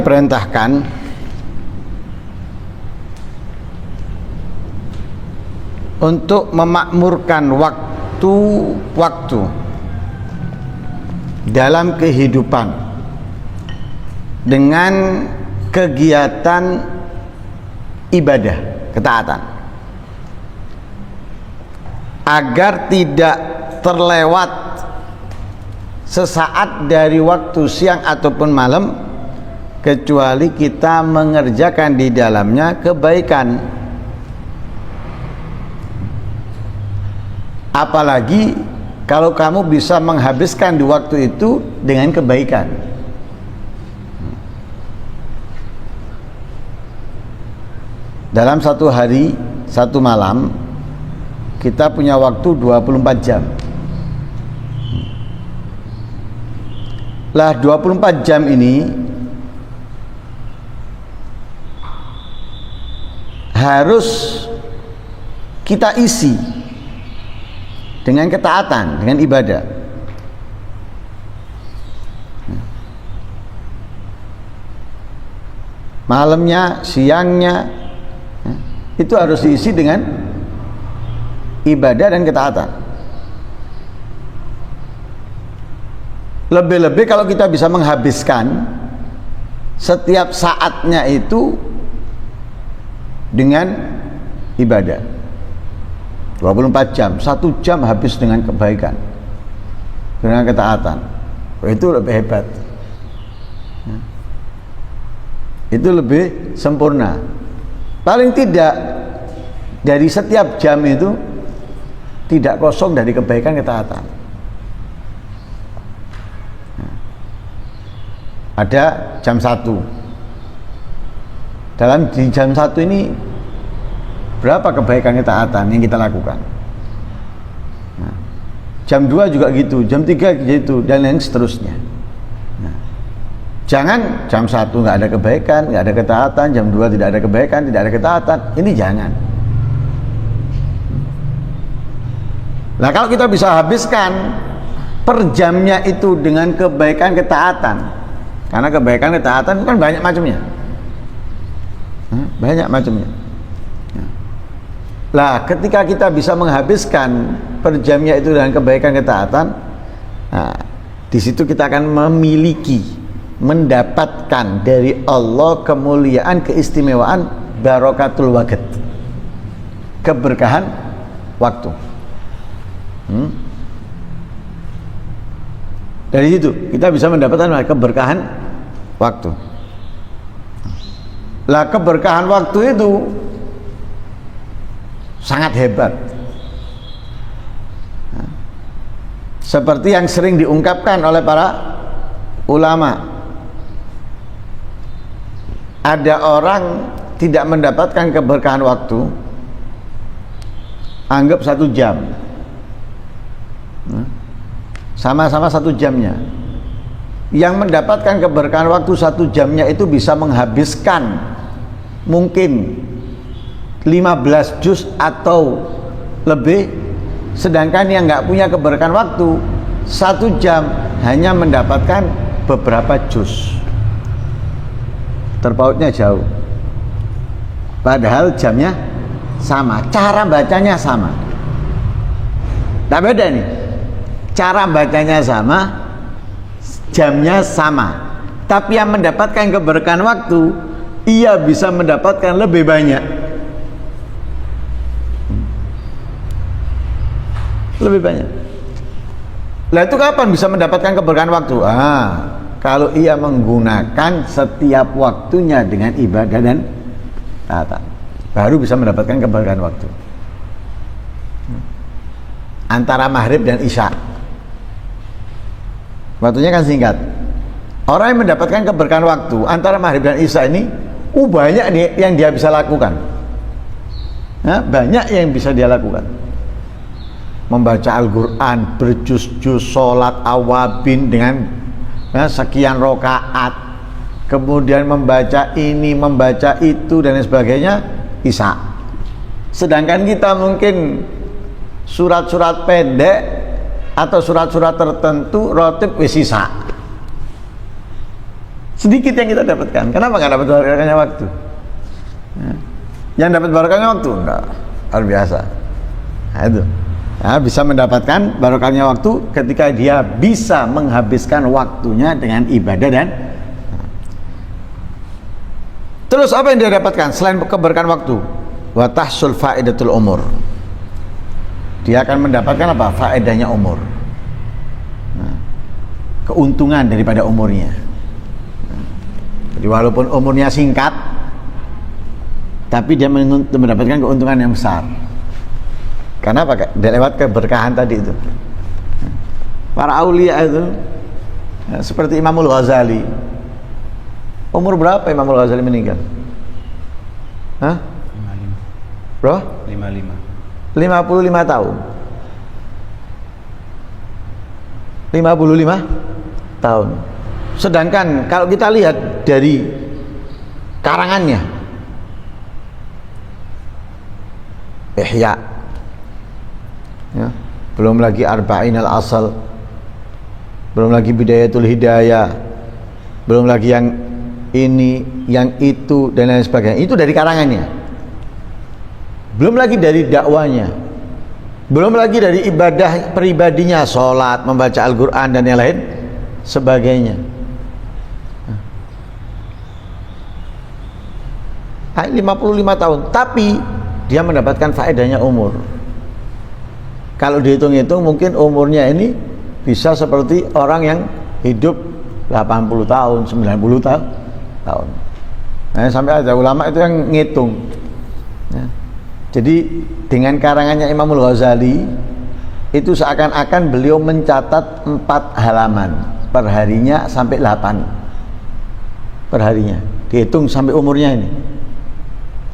Perintahkan untuk memakmurkan waktu dalam kehidupan dengan kegiatan ibadah, ketaatan, agar tidak terlewat sesaat dari waktu siang ataupun malam kecuali kita mengerjakan di dalamnya kebaikan. Apalagi kalau kamu bisa menghabiskan di waktu itu dengan kebaikan. Dalam satu hari, satu malam, kita punya waktu 24 jam. Lah 24 jam ini harus kita isi dengan ketaatan, dengan ibadah. Malamnya, siangnya, itu harus diisi dengan ibadah dan ketaatan. Lebih-lebih kalau kita bisa menghabiskan setiap saatnya itu dengan ibadah. 24 jam, 1 jam habis dengan kebaikan, dengan ketaatan. Itu lebih hebat. Itu lebih sempurna. Paling tidak dari setiap jam itu tidak kosong dari kebaikan, ketaatan. Ada jam 1. Dalam di jam 1 ini berapa kebaikan, ketaatan yang kita lakukan. Jam 2 juga gitu, jam 3 gitu, dan lain seterusnya. Jangan jam 1 nggak ada kebaikan, nggak ada ketaatan, jam 2 tidak ada kebaikan, tidak ada ketaatan. Ini jangan. Nah, kalau kita bisa habiskan per jamnya itu dengan kebaikan, ketaatan, karena kebaikan, ketaatan kan banyak macamnya. Banyak macamnya. Lah, ketika kita bisa menghabiskan per jamnya itu dengan kebaikan, ketaatan, nah, di situ kita akan memiliki, mendapatkan dari Allah kemuliaan, keistimewaan, barokatul waqt, keberkahan waktu. Dari situ kita bisa mendapatkan keberkahan waktu. Lah, keberkahan waktu itu sangat hebat. Seperti yang sering diungkapkan oleh para ulama, ada orang tidak mendapatkan keberkahan waktu, anggap 1 jam, sama-sama 1 jamnya. Yang mendapatkan keberkahan waktu 1 jamnya itu bisa menghabiskan mungkin 15 juz atau lebih, sedangkan yang nggak punya keberkahan waktu 1 jam hanya mendapatkan beberapa juz. Terpautnya jauh, padahal jamnya sama, cara bacanya sama. Tak beda nih, cara bacanya sama, jamnya sama, tapi yang mendapatkan keberkahan waktu ia bisa mendapatkan lebih banyak, lebih banyak. Lah, itu kapan bisa mendapatkan keberkahan waktu? Kalau ia menggunakan setiap waktunya dengan ibadah dan taat, baru bisa mendapatkan keberkahan waktu. Antara maghrib dan isya, waktunya kan singkat. Orang yang mendapatkan keberkahan waktu antara maghrib dan isya ini, banyak yang dia bisa lakukan. Banyak yang bisa dia lakukan. Membaca Al-Quran berjuz-juz, sholat awabin dengan sekian rokaat, kemudian membaca ini, membaca itu, dan sebagainya, isya. Sedangkan kita mungkin surat-surat pendek atau surat-surat tertentu rotib wis isya. Sedikit yang kita dapatkan. Kenapa nggak dapat barokahnya waktu? Ya. Yang dapat barokahnya waktu enggak, luar biasa. Nah, itu. Nah, bisa mendapatkan barokahnya waktu ketika dia bisa menghabiskan waktunya dengan ibadah dan terus apa yang dia dapatkan selain keberkahan waktu? Wa tahsul faidatul umur. Dia akan mendapatkan apa? Faedahnya umur. Nah, keuntungan daripada umurnya. Jadi walaupun umurnya singkat, tapi dia mendapatkan keuntungan yang besar. Karena apa? Lewat keberkahan tadi itu. Para aulia itu seperti Imamul Ghazali. Umur berapa Imamul Ghazali meninggal? Hah? 55. Bro? 55 tahun. 55 tahun. Sedangkan kalau kita lihat dari karangannya Ihya, ya, belum lagi Arba'in al-Asal, belum lagi Bidayatul Hidayah, belum lagi yang ini, yang itu dan lain sebagainya. Itu dari karangannya. Belum lagi dari dakwanya, belum lagi dari ibadah pribadinya, sholat, membaca Al-Quran dan yang lain sebagainya. 55 tahun, tapi dia mendapatkan faedahnya umur. Kalau dihitung-hitung mungkin umurnya ini bisa seperti orang yang hidup 80 tahun, 90 tahun. Nah, sampai ada ulama itu yang ngitung. Ya. Jadi dengan karangannya Imamul Ghazali itu seakan-akan beliau mencatat 4 halaman perharinya sampai 8 perharinya. Dihitung sampai umurnya ini.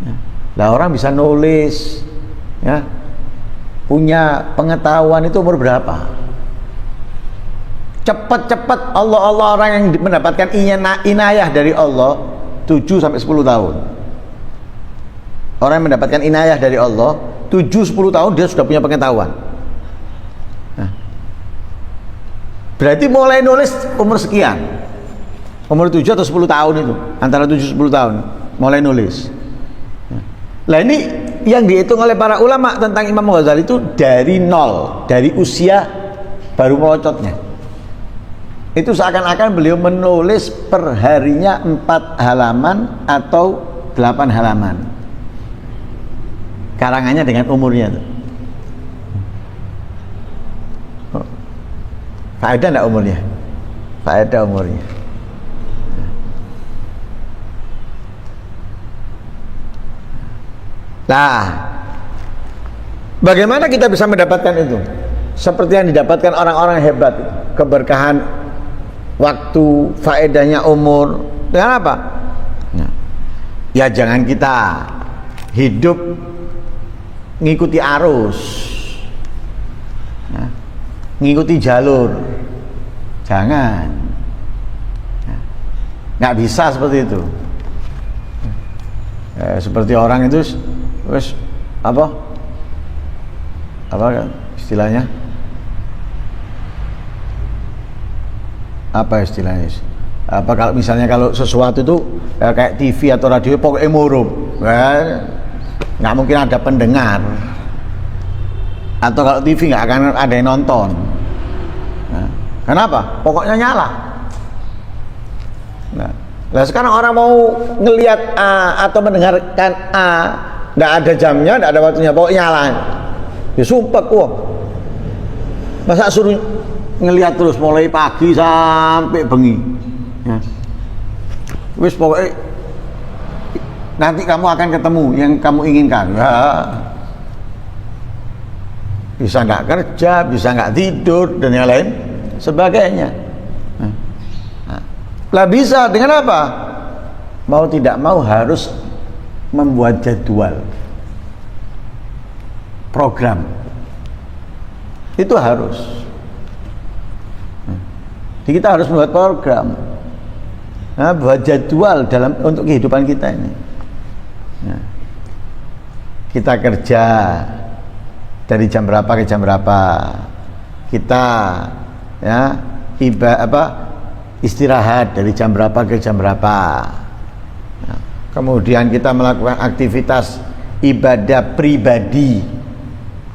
Ya. Lah orang bisa nulis, ya, punya pengetahuan itu umur berapa? Cepat-cepat Allah orang yang mendapatkan inayah dari Allah 7 sampai 10 tahun. Orang yang mendapatkan inayah dari Allah 7-10 tahun dia sudah punya pengetahuan. Nah, berarti mulai nulis umur sekian, umur 7 atau 10 tahun itu, antara 7-10 tahun mulai nulis. Nah ini yang dihitung oleh para ulama tentang Imam Ghazali itu dari nol, dari usia baru melocotnya. Itu seakan-akan beliau menulis perharinya 4 halaman atau 8 halaman. Karangannya dengan umurnya itu. Faedah enggak umurnya? Faedah umurnya. Nah, bagaimana kita bisa mendapatkan itu? Seperti yang didapatkan orang-orang hebat, keberkahan waktu, faedahnya umur. Dengan apa? Ya jangan kita hidup ngikuti arus, ya, ngikuti jalur. Jangan. Nggak bisa seperti itu. Seperti orang itu wes apa kan istilahnya, apa istilahnya, apa kalau misalnya kalau sesuatu itu kayak TV atau radio pokoknya murup, nggak mungkin ada pendengar, atau kalau TV nggak akan ada yang nonton. Nah, kenapa? Pokoknya nyala. Nah sekarang orang mau ngelihat A atau mendengarkan A, nggak ada jamnya, nggak ada waktunya, pokoknya nyala. Ya sumpah kok. Masa suruh ngelihat terus mulai pagi sampai bengi. Ya. Wis pokoknya nanti kamu akan ketemu yang kamu inginkan. Ya. Bisa nggak kerja, bisa nggak tidur dan yang lain sebagainya. Lah bisa dengan apa? Mau tidak mau harus membuat jadwal, program. Itu harus. Jadi kita harus membuat program, buat jadwal dalam untuk kehidupan kita ini. Kita kerja dari jam berapa ke jam berapa. Kita istirahat dari jam berapa ke jam berapa. Nah, kemudian kita melakukan aktivitas ibadah pribadi,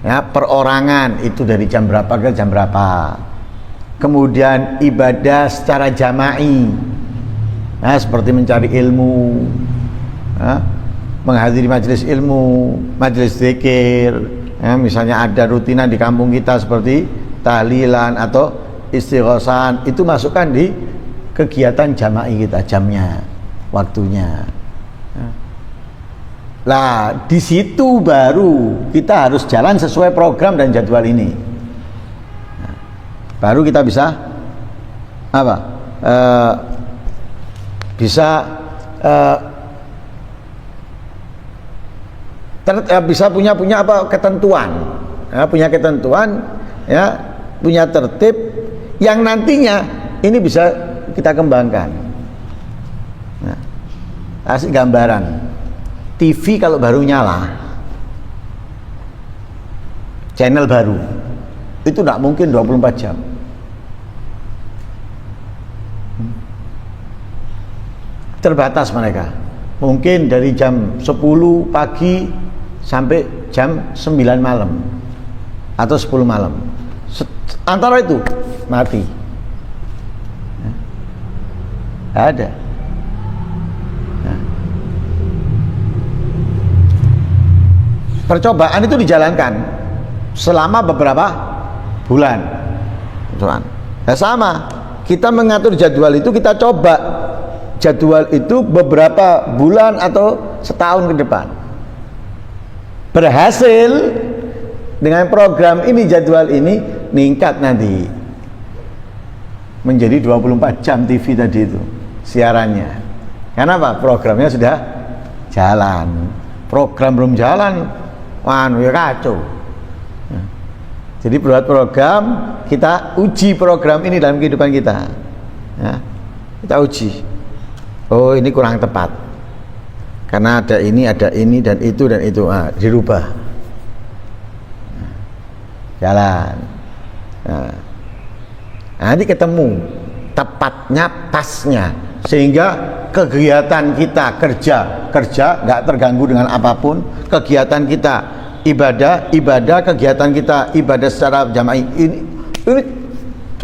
ya, perorangan itu dari jam berapa ke jam berapa. Kemudian ibadah secara jama'i, nah, seperti mencari ilmu, ya, menghadiri majelis ilmu, majelis zikir, ya, misalnya ada rutinan di kampung kita seperti tahlilan atau istighosan, itu masukkan di kegiatan jama'i kita, jamnya, waktunya. Lah, di situ baru kita harus jalan sesuai program dan jadwal ini. Nah, baru kita bisa apa? Bisa punya apa ketentuan, ya, punya ketentuan, ya, punya tertib yang nantinya ini bisa kita kembangkan. Nah, kasih gambaran. TV kalau baru nyala, channel baru, itu tidak mungkin 24 jam. Terbatas mereka. Mungkin dari jam 10 pagi sampai jam 9 malam atau 10 malam. Antara itu mati. Ada. Percobaan itu dijalankan selama beberapa bulan. Nah, sama, kita mengatur jadwal itu, kita coba jadwal itu beberapa bulan atau setahun ke depan. Berhasil dengan program ini, jadwal ini meningkat nanti menjadi 24 jam TV tadi itu siarannya. Karena apa? Programnya sudah jalan. Program belum jalan, ya kacau. Jadi buat program, kita uji program ini dalam kehidupan kita, ya, kita uji. Oh, ini kurang tepat karena ada ini dan itu, dirubah, jalan. Nah, nanti ketemu tepatnya, pasnya, sehingga kegiatan kita kerja nggak terganggu dengan apapun. Kegiatan kita ibadah, kegiatan kita ibadah secara jama'i, ini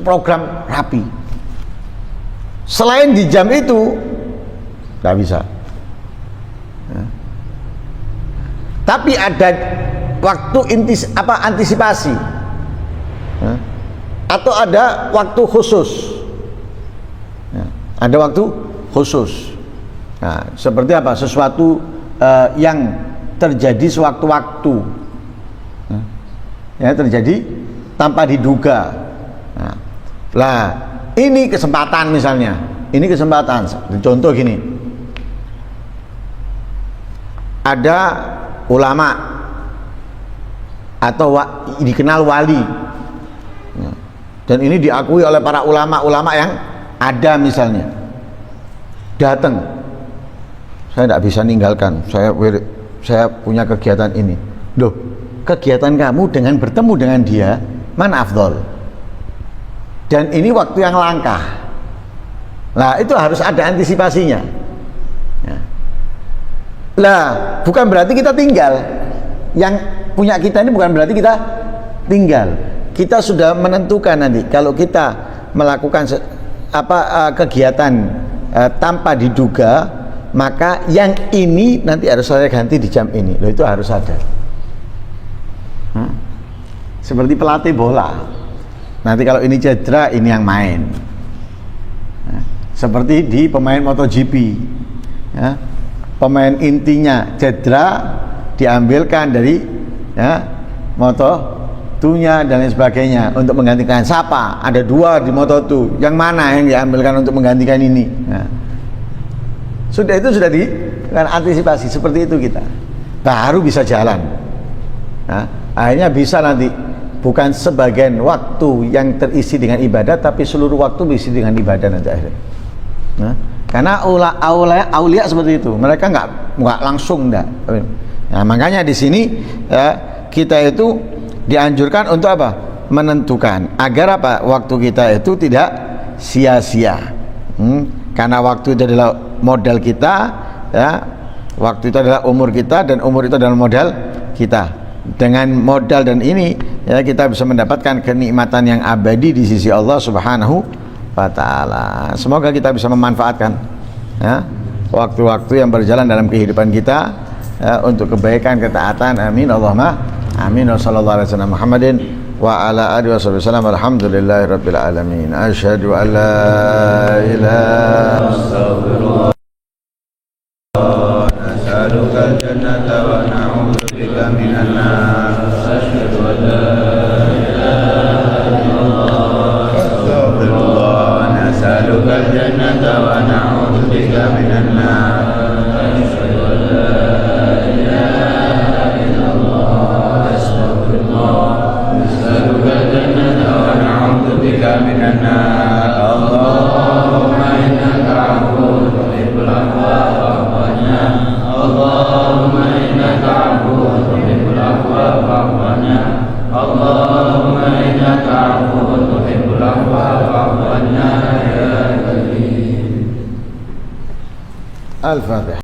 program rapi. Selain di jam itu nggak bisa, ya. Tapi ada waktu antisipasi, ya. Atau ada waktu khusus, ya. Ada waktu khusus. Nah, seperti apa? Sesuatu yang terjadi sewaktu-waktu, ya, terjadi tanpa diduga. Nah, lah, ini kesempatan misalnya, ini kesempatan. Contoh gini, ada ulama atau dikenal wali, dan ini diakui oleh para ulama yang ada, misalnya datang, saya tidak bisa ninggalkan, saya punya kegiatan ini. Loh, kegiatan kamu dengan bertemu dengan dia mana afdol? Dan ini waktu yang langka. Nah, itu harus ada antisipasinya, ya. Lah, bukan berarti kita tinggal. Yang punya kita ini bukan berarti kita tinggal. Kita sudah menentukan nanti kalau kita melakukan kegiatan tanpa diduga, maka yang ini nanti harus saya ganti di jam ini. Loh, itu harus ada. Seperti pelatih bola, nanti kalau ini cedera, ini yang main. Seperti di pemain MotoGP, ya, pemain intinya cedera, diambilkan dari, ya, Moto2-nya dan lain sebagainya untuk menggantikan. Siapa? Ada 2 di Moto2, yang mana yang diambilkan untuk menggantikan ini? Nah, itu sudah dengan antisipasi seperti itu, kita baru bisa jalan. Nah, akhirnya bisa nanti bukan sebagian waktu yang terisi dengan ibadah, tapi seluruh waktu diisi dengan ibadah nanti akhirnya. Nah, karena aulia seperti itu, mereka nggak langsung enggak. Nah, makanya di sini, ya, kita itu dianjurkan untuk apa? Menentukan agar apa? Waktu kita itu tidak sia-sia. Karena waktu itu adalah modal kita, ya. Waktu itu adalah umur kita, dan umur itu adalah modal kita. Dengan modal dan ini, ya, kita bisa mendapatkan kenikmatan yang abadi di sisi Allah Subhanahu wa ta'ala. Semoga kita bisa memanfaatkan, ya, waktu-waktu yang berjalan dalam kehidupan kita, ya, untuk kebaikan, ketaatan. Amin Allahumma amin. Wassallallahu alaihi wasallam Muhammadin wa ala alihi wasallam. Alhamdulillahi rabbil alamin. Asyhadu an la ilaha illallah. Nas'aluka al-jannata wa na'udzu bika minan nar. Asyhadu an la ilaha illallah. Astaghfirullah. Nas'aluka al-jannata wa na'udzu bika minan nar. Asyhadu an la ilaha illallah. Astaghfirullah. Nas'aluka al-jannata wa na'udzu bika minan nar. Allahumma innaka 'afuwwun tuhibbul 'afwa fa'fu 'anna. Allahumma innaka 'afuwwun tuhibbul 'afwa fa'fu 'anna. Allahumma innaka 'afuwwun tuhibbul 'afwa fa'fu 'anna ya karim. Al-Fatihah.